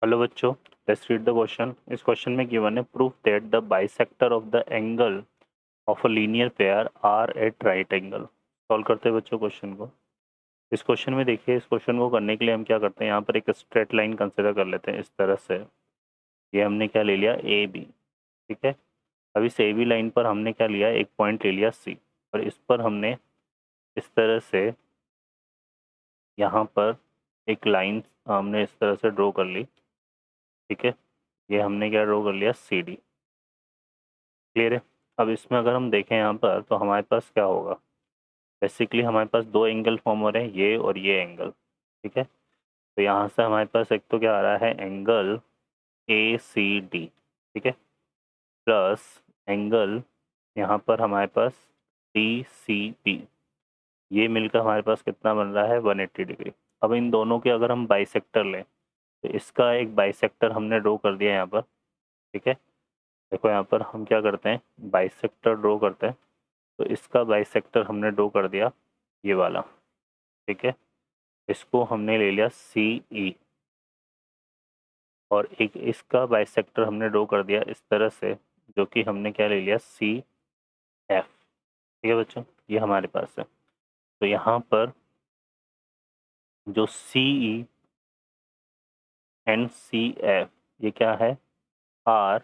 Hello बच्चों, let's read the question. इस question में गिवन है proof that the bisector of the angle of a linear pair are at right angle. Solve करते हैं बच्चों question को। इस क्वेश्चन में देखिए, इस क्वेश्चन को करने के लिए हम क्या करते हैं, यहाँ पर एक स्ट्रेट लाइन कंसिडर कर लेते हैं इस तरह से। ये हमने क्या ले लिया, ए बी। ठीक है, अब इस ए बी लाइन पर हमने क्या लिया, एक पॉइंट ले लिया सी, और इस पर हमने इस तरह से यहाँ पर एक लाइन हमने इस तरह से ड्रॉ कर ली। ठीक है, ये हमने क्या ड्रॉ कर लिया, सी डी। क्लियर है। अब इसमें अगर हम देखें यहाँ पर तो हमारे पास क्या होगा, बेसिकली हमारे पास दो एंगल फॉर्म हो रहे हैं, ये और ये एंगल। ठीक है, तो यहाँ से हमारे पास एक तो क्या आ रहा है, एंगल ए सी डी। ठीक है, प्लस एंगल यहाँ पर हमारे पास डी सी बी। ये मिलकर हमारे पास कितना बन रहा है, 180 डिग्री। अब इन दोनों के अगर हम बाइसेक्टर लें तो इसका एक बाइसेक्टर हमने ड्रॉ कर दिया यहाँ पर। ठीक है, देखो यहाँ पर हम क्या करते हैं, बाइसेक्टर ड्रॉ करते हैं। तो इसका बाइसेक्टर हमने ड्रॉ कर दिया, ये वाला। ठीक है, इसको हमने ले लिया सी ई, और एक इसका बाइसेक्टर हमने ड्रॉ कर दिया इस तरह से, जो कि हमने क्या ले लिया, सी एफ। ठीक है बच्चों, ये हमारे पास है। तो यहाँ पर जो सी ई एंड सी एफ, ये क्या है, are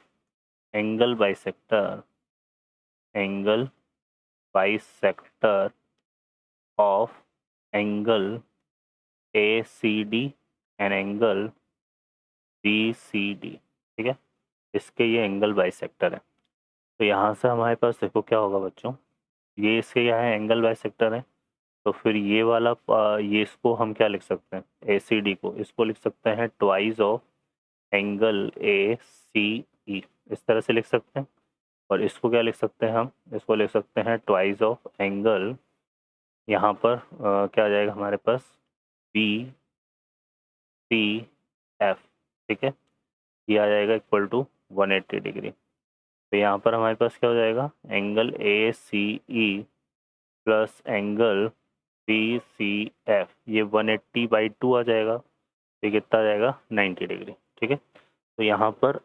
angle bisector, angle bisector of angle A C D and angle B C D. ठीक है, इसके ये एंगल बाइसेक्टर है। तो यहाँ से हमारे पास देखो क्या होगा बच्चों, ये इसके यहाँ एंगल बाइसेक्टर है। तो फिर ये वाला ये इसको हम क्या लिख सकते हैं, ए सी डी को इसको लिख सकते हैं twice of angle A C ई, इस तरह से लिख सकते हैं। और इसको क्या लिख सकते हैं, हम इसको लिख सकते हैं ट्वाइस ऑफ एंगल, यहाँ पर क्या आ जाएगा हमारे पास, बी सी एफ। ठीक है, ये आ जाएगा इक्वल टू 180 डिग्री। तो यहाँ पर हमारे पास क्या हो जाएगा, angle A C E plus angle B C F, ये 180/2 आ जाएगा। तो ये कितना आ जाएगा, 90 डिग्री। ठीक है, तो यहाँ पर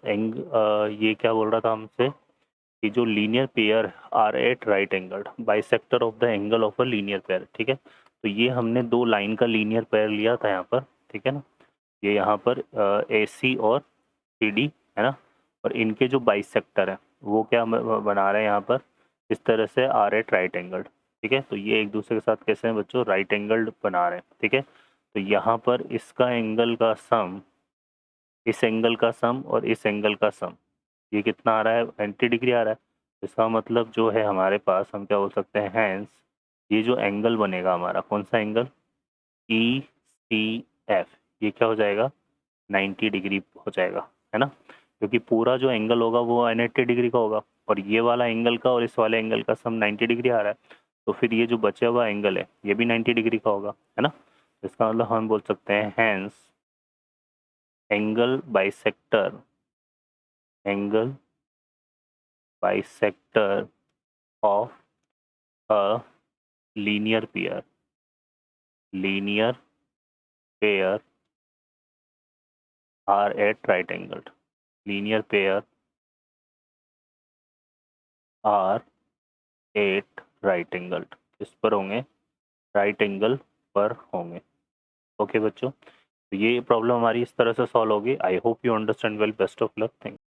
ये क्या बोल रहा था हमसे, कि जो linear pair are at right angle bisector of the angle of a linear pair. ठीक है, तो ये हमने दो लाइन का लीनियर पेयर लिया था यहाँ पर। ठीक है ना, ये यहाँ पर ए सी और सी डी है ना, और इनके जो बाइसेक्टर है वो क्या बना रहे हैं यहाँ पर, इस तरह से आर एट राइट एंगल। ठीक है, तो ये एक दूसरे के साथ कैसे हैं बच्चों, राइट एंगल बना रहे हैं। ठीक है, तो यहाँ पर इसका एंगल का सम, इस एंगल का सम और इस एंगल का सम, ये कितना आ रहा है, 90 डिग्री आ रहा है। इसका मतलब जो है हमारे पास, हम क्या बोल सकते हैं, हैंस ये जो एंगल बनेगा हमारा, कौन सा एंगल, ई सी एफ, ये क्या हो जाएगा, 90 डिग्री हो जाएगा, है ना। क्योंकि पूरा जो एंगल होगा वो 90 डिग्री का होगा, और ये वाला एंगल का और इस वाले एंगल का सम 90 डिग्री आ रहा है। तो फिर ये जो बचा हुआ एंगल है ये भी 90 डिग्री का होगा, है ना। इसका मतलब हम बोल सकते हैं hence angle bisector, angle bisector of a linear pair, linear pair are at right angle, linear pair are at right angle, किस पर होंगे, राइट एंगल पर होंगे। ओके बच्चों, तो ये प्रॉब्लम हमारी इस तरह से सॉल्व होगी। I hope you understand well. Best of luck. Thank